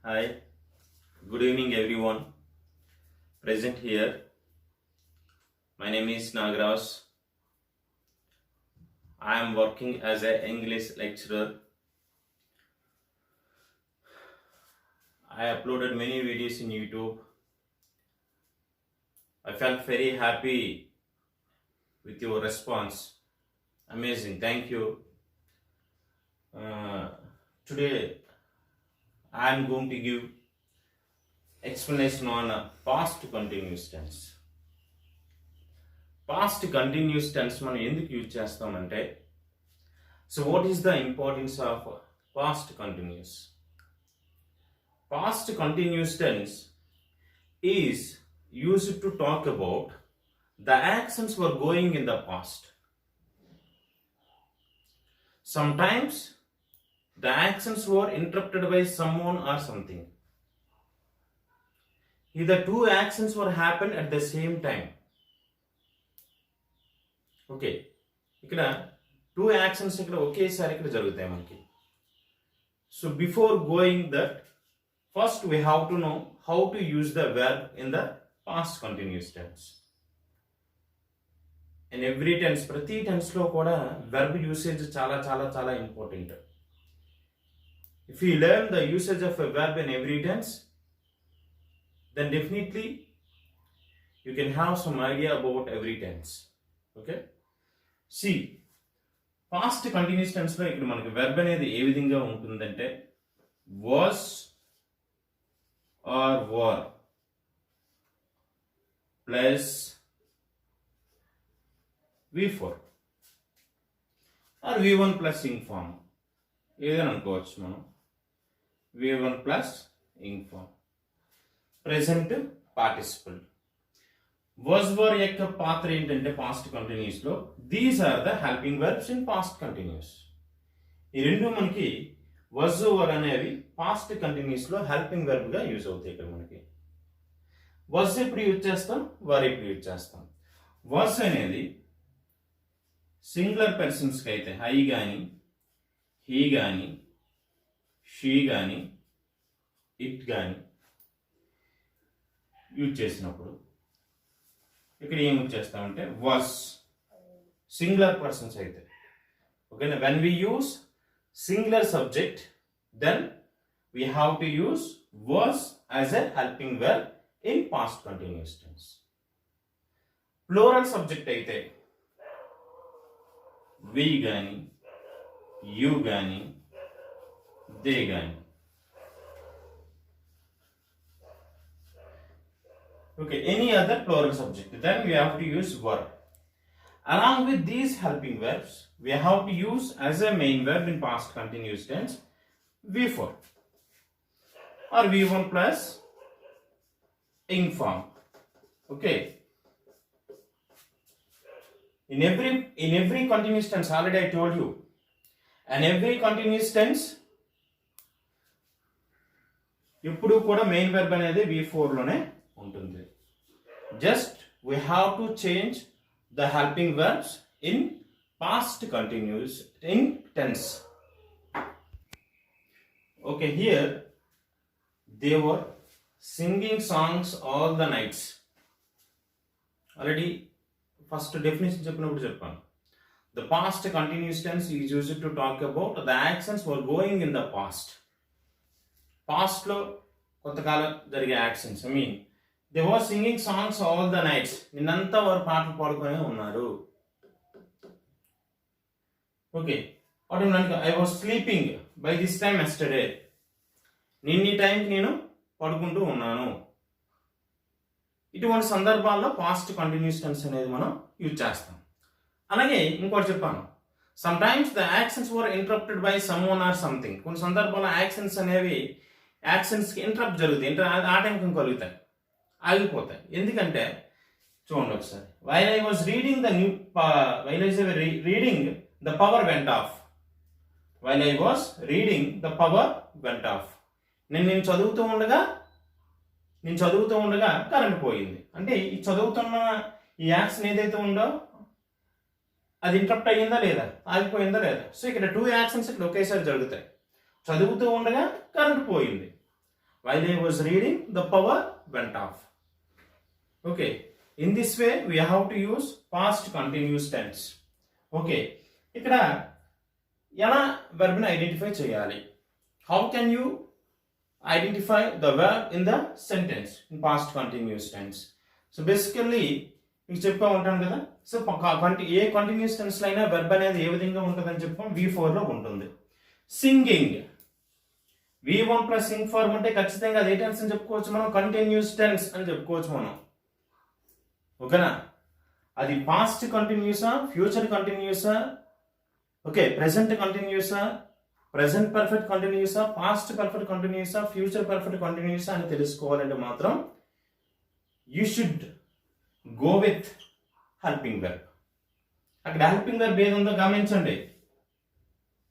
Hi, good evening everyone present here. My name is Nagraj. I am working as an English lecturer. I uploaded many videos in YouTube. I felt very happy with your response. Amazing, thank you. Uh, Today I am going to give explanation on past continuous tense. Past continuous tense మనం ఎందుకు use చేస్తామంటే so what is the importance of past continuous? Past continuous tense is used to talk about the actions were going in the past. Sometimes the actions were interrupted by someone or something. Either two actions were happened at the same time. Okay, ఇక్కడ two actions ఇక్కడ ఒకేసారి ఇక్కడ జరుగుతాయి మనకి. So before going that first we have to know how to use the verb in the past continuous tense. In every tense, ప్రతి టెన్స్లో కూడా verb usage చాలా చాలా చాలా important. If you learn the usage of a verb in every tense, then definitely you can have some idea about every tense. Okay, see past continuous టెన్స్లో ఇక్కడ మనకి verb అనేది ఏ విధంగా ఉంటుందంటే was or were plus V4 or V1 plus ing form, ఏదైనా అనుకోవచ్చు మనం. V1 plus ing form, present participle. Was were యొక్క పాత్ర ఏంటంటే పాస్ట్ కంటిన్యూస్ లో these are the helping verbs in past continuous. ఈ రెండు మనకి వాజ్ వర్ అనేవి పాస్ట్ కంటిన్యూస్ లో హెల్పింగ్ వెర్బ్ గా యూజ్ అవుతాయి. ఇక్కడ మనకి వాజ్ ఎప్పుడు యూజ్ చేస్తాం, వర్ ఎప్పుడు యూజ్ చేస్తాం. వాజ్ అనేది సింగులర్ పర్సన్స్ కి అయితే ఐ కానీ హీ కానీ షీ కానీ ఇట్ కానీ యూజ్ చేసినప్పుడు ఇక్కడ ఏం యూజ్ చేస్తామంటే వాస్. సింగులర్ పర్సన్స్ అయితే ఓకేనా, when we use singular subject then we have to use was as a helping verb in past continuous tense. Plural subject అయితే వి కానీ యు కానీ దే కానీ. Okay, any other plural subject, then we have to use were. Along with these helping verbs, we have to use as a main verb in past continuous tense V4 or V1 plus ing form. Okay. In every continuous tense, already I told you, and every continuous tense ఇప్పుడు కూడా main verb అనేది V4 లోనే ఉంటుంది. Just we have to change the helping verbs in past continuous in tense. Okay, here they were singing songs all the nights. Already first definition చెప్పినప్పుడు చెప్పాను. The past continuous tense is used to talk about the actions were going in the past. పాస్ట్లో కొంతకాలం జరిగే actions. I mean they were singing songs all the nights. నిన్నంతా వారు పాటలు పాడుకొని ఉన్నారు. Okay, I was sleeping by this time yesterday. నిన్న టైంకి నేను పడుకుంటూ ఉన్నాను. ఇటువంటి సందర్భాల్లో పాస్ట్ కంటిన్యూస్ టెన్స్ అనేది మనం యూజ్ చేస్తాం. అలాగే ఇంకోటి చెప్పాను, some times the actions were interrupted by some one or something. కొన్ని సందర్భాల్లో యాక్షన్స్ అనేవి యాక్షన్స్కి ఇంటరప్ట్ జరుగుతాయి, ఆటంకం కలుగుతాయి, ఆగిపోతాయి. ఎందుకంటే చూడండి ఒకసారి, while I was reading the power went of. While I was reading the power went of. నేను చదువుతూ ఉండగా కరెంట్ పోయింది. అంటే ఈ చదువుతున్న ఈ యాక్షన్ ఏదైతే ఉందో అది ఇంటరప్ట్ అయ్యిందా లేదా, ఆగిపోయిందా లేదా. సో ఇక్కడ టూ యాక్షన్స్ ఇక్కడ ఒకేసారి జరుగుతాయి. చదువుతూ ఉండగా కరెంట్ పోయింది. while I was reading the power went off. Okay, in this way we have to use past continuous tense. Okay, ఇక్కడ ఎలా verb ని ఐడెంటిఫై చేయాలి? How can you identify the verb in the sentence in past continuous tense? So basically మీకు చెప్పా ఉంటాను కదా. So a continuous tense లో అయినా వెర్బ్ అనేది ఏ విధంగా ఉంటుందని చెప్పాం, V4 లో ఉంటుంది. Singing V1 plus ing form అంటే ఖచ్చితంగా అది ఏ టెన్స్ అని చెప్పుకోవచ్చు మనం? కంటిన్యూస్ టెన్స్ అని చెప్పుకోవచ్చు మనం. ఓకేనా? అది పాస్ట్ కంటిన్యూసా, ఫ్యూచర్ కంటిన్యూసా, ఓకే ప్రెసెంట్ కంటిన్యూసా, ప్రెసెంట్ పర్ఫెక్ట్ కంటిన్యూసా, పాస్ట్ పర్ఫెక్ట్ కంటిన్యూసా, ఫ్యూచర్ పర్ఫెక్ట్ కంటిన్యూసా అని తెలుసుకోవాలంటే మాత్రం you should go with helping verb. అక్కడ హెల్పింగ్ వెర్బ్ ఏది ఉందో గమనించండి.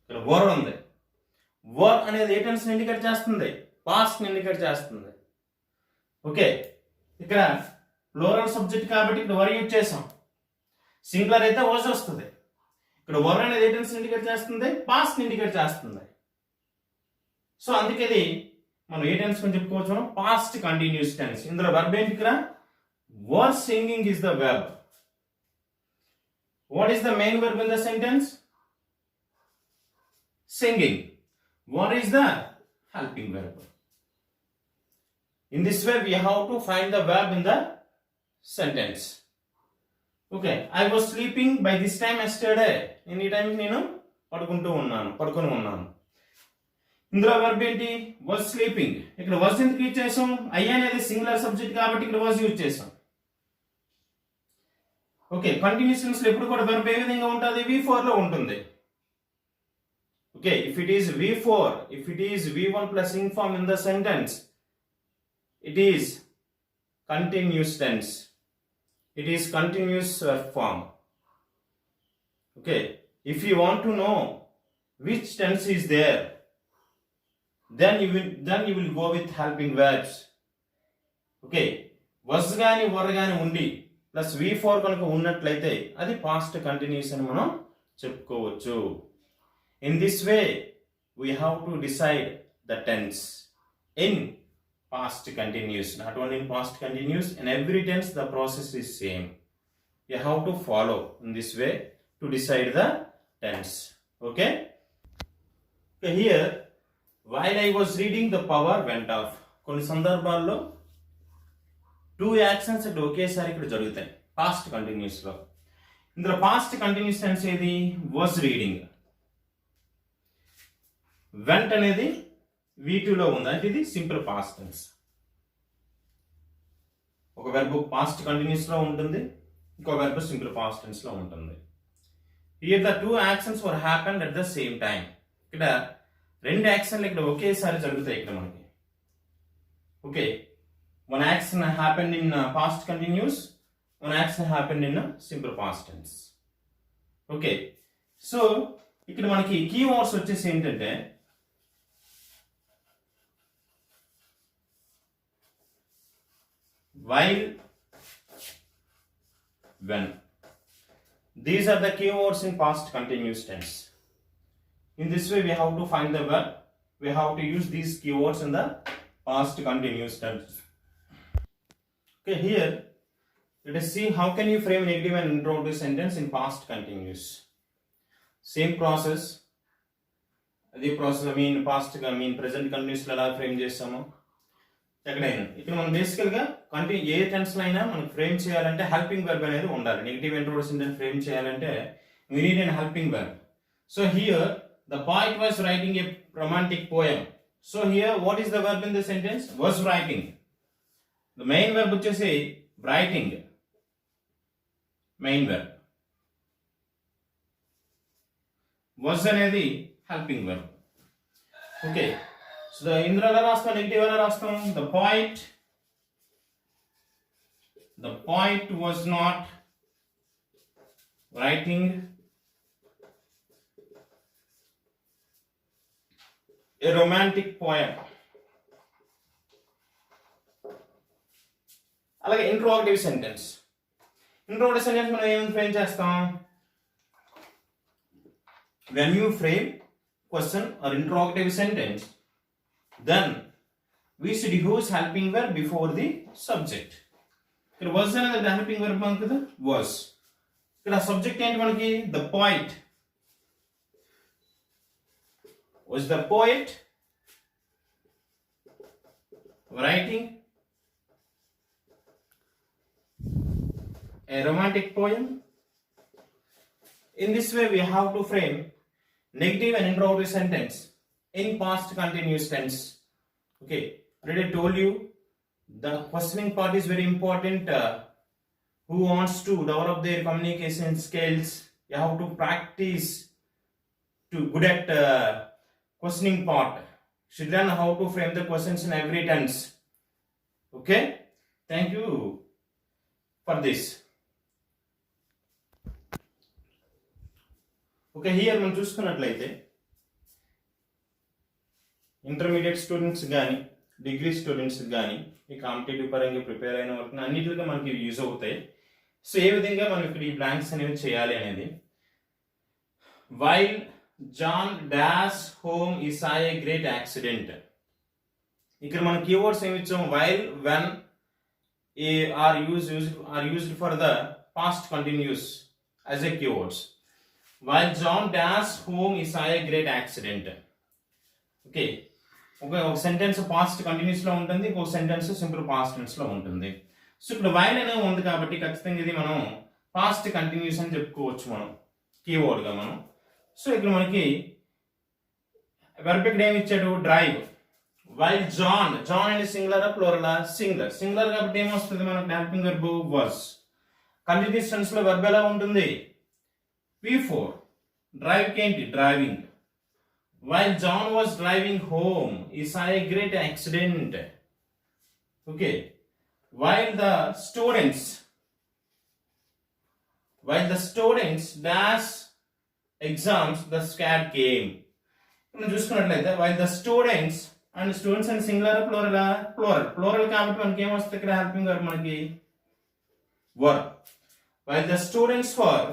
ఇక్కడ వర్ ఉంది. వర్ అనేది ఏ టెన్స్ ని ఇండికేట్ చేస్తుంది? పాస్ట్ ని ఇండికేట్ చేస్తుంది. ఓకే, ఇక్కడ ప్లూరల్ సబ్జెక్ట్ కాబట్టి ఇక్కడ వర్ యూజ్ చేసాం. సింగులర్ అయితే వాజ్ వస్తుంది. ఇక్కడ వర్ అనేది ఏ టెన్స్ ఇండికేట్ చేస్తుంది? పాస్ట్ ని ఇండికేట్ చేస్తుంది. సో అందుకే ఇది మనం ఏ టెన్స్ అని చెప్పుకోవచ్చు మనం? Past continuous tense. ఇందులో వెర్బ్ ఏంటి? ఇక్కడ was singing is the verb. What is the main verb in the sentence? Singing. What is the helping verb? In this way we have to find the verb in the sentence. Okay, I was sleeping by this time yesterday. In ఈ టైంకి నేను పడుకొని ఉన్నాను. ఇందులో verb ఏంటి? was sleeping. ఇక్కడ was ఎందుకు use చేసాం? I అనేది సింగులర్ సబ్జెక్ట్ కాబట్టి ఇక్కడ was యూజ్ చేసాం. ఓకే, కంటిన్యూస్ టెన్స్ లో ఎప్పుడు కూడా వెర్బ్ ఏ విధంగా ఉంటుంది? V4 లో ఉంటుంది. Okay, if it is V1 plus ing form in the sentence, it is continuous tense. It is continuous form. Okay, if you want to know which tense is there, then you will go with helping verbs. Okay, was గాని were గాని ఉండి plus V4 కనుక ఉన్నట్లయితే అది past continuous అని మనం చెప్పుకోవచ్చు. In this way we have to decide the tense in past continuous. Not only in past continuous, in every tense the process is same. You have to follow in this way to decide the tense. Okay, here while I was reading the power went off. కొన్ని సందర్భాల్లో 2 actions ఇక్కడ ఒకేసారి ఇక్కడ జరుగుతాయి past continuous లో. ఇందులో past continuous tense ఏది? Was reading. Vent అనేది V2 లో ఉంది, అంటే ఇది సింపుల్ పాస్ట్ టెన్స్. ఒక వెర్బ్ పాస్ట్ కంటిన్యూస్ లో ఉంటుంది, ఇంకో వెర్బ్ సింపుల్ పాస్ట్ టెన్స్ లో ఉంటుంది. Here the 2 actions were happened at the same time. ఇక్కడ 2 యాక్షన్లు ఇక్కడ ఒకేసారి జరుగుతాయి ఇక్కడ మనకి. Okay, one action happened in past continuous, one action happened in simple past tense. Okay, so ఇక్కడ మనకి కీ వర్డ్స్ వచ్చేసి ఏంటంటే while, when. These are the key words in past continuous tense. In this way we have to find the verb. We have to use these keywords in the past continuous tense. Okay, here let us see how can you frame negative and interrogative sentence in past continuous. Same process. The process past present continuous la frame chestamo ఎక్కడైనా. ఇక్కడ మనం బేసికల్ గా ఏ tense లో అయినా మనం frame చేయాలంటే helping verb అనేది ఉండాలి. నెగటివ్ ఇంట్రోడక్టివ్ సెంటెన్స్ ఫ్రేమ్ చేయాలంటే we need an helping verb. So here the poet was writing a romantic poem. So here what is the verb in the sentence? Was writing. The main verb వచ్చేసి writing. Main verb. Was అనేది helping verb. Okay. So the ఇందులో ఎలా రాస్తాం? Negative ఎలా రాస్తాం? The poet was not writing a romantic poem. అలాగే interrogative sentence. Interrogative sentence మనం ఏమని ఫ్రేమ్ చేస్తాం? When you frame question or interrogative sentence, then we should use helping verb before the subject. ఇక్కడ was అనేది helping verb మనకి కదా was. ఇక్కడ subject ఏంటి మనకి the poet. Was the poet writing a romantic poem? In this way we have to frame negative and interrogative sentence in past continuous tense. Okay, already told you the questioning part is very important. Who wants to develop their communication skills, you have to practice to good at questioning part. Should learn how to frame the questions in every tense. Okay, thank you for this. Okay, here మనం చూసుకున్నట్లయితే intermediate students కానీ degree students కానీ ఈ competitive పరంగా prepare అయిన వరకు అన్నిటిగా మనకి use అవుతాయి. సో ఏ విధంగా మనం ఇక్కడ ఈ బ్లాంక్స్ అనేవి చేయాలి అనేది, వైల్ జాన్ డాష్ హోమ్ ఈ సా ఏ గ్రేట్ యాక్సిడెంట్. ఇక్కడ మనం కీవర్డ్స్ ఏమి ఇచ్చాం, while, when are used for the past continuous as a keywords. While John dashed home, he saw a great accident. Okay, ఒక సెంటెన్స్ పాస్ట్ కంటిన్యూస్ లో ఉంటుంది, ఒక sentence simple past tense లో ఉంటుంది. సో ఇక్కడ వైల్ అనేది ఉంది కాబట్టి ఖచ్చితంగా ఇది మనం పాస్ట్ కంటిన్యూస్ అని చెప్పుకోవచ్చు మనం కీవర్డ్ గా మనం. సో ఇక్కడ మనకి వెర్బ్ ఇక్కడ ఏమి ఇచ్చాడు, డ్రైవ్. వైల్ జాన్ అనేది సింగులర్ ప్లూరల్, సింగులర్ కాబట్టి ఏమొస్తుంది మనకు helping verb was. Continuous tense లో వెర్బ్ ఎలా ఉంటుంది, P4. Drive ఏంటి, driving. While John was driving home, he saw a great accident. Okay. While the students dash exams, the scare came. మనం చూసుకున్నట్లయితే while the students and singular plural కాబట్టి మనకి ఏమొస్తుంది ఇక్కడ హెల్పింగ్ వర్బ్ మనకి were. While the students were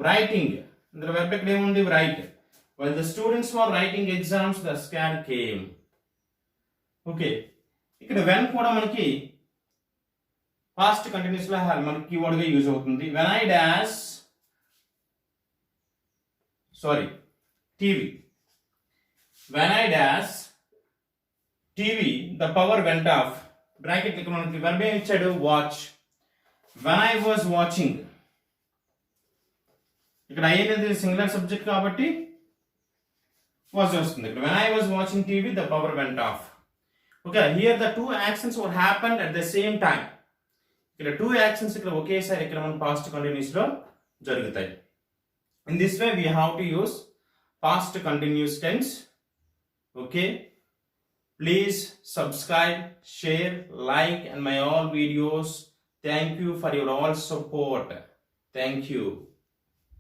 writing, ఇందులో verb ఇక్కడ ఏముంది, write. While the students were writing exams, the scare came. Okay, ఇక్కడ when కూడా మనకి పాస్ట్ కంటిన్యూస్ లో మనకి కీవర్డ్ గా యూజ్ అవుతుంది. when I dash TV the power went off. Bracket ఇక్కడ మనకి వెర్బ్ ఏమి ఇచ్చాడు, watch. when I was watching, ఇక్కడ ఐ అనేది సింగులర్ సబ్జెక్ట్ కాబట్టి వాజ్ వస్తుంది. ఇక్కడ when I was watching TV the power went off. Okay, here the two actions were happened at the same time. ఇక్కడ two actions ఇక్కడ ఒకేసారి ఇక్కడ మన పాస్ట్ కంటిన్యూస్ లో జరుగుతాయి. In this way we have to use past continuous tense. Okay, please subscribe, share, like and my all videos. Thank you for your all support. Thank you.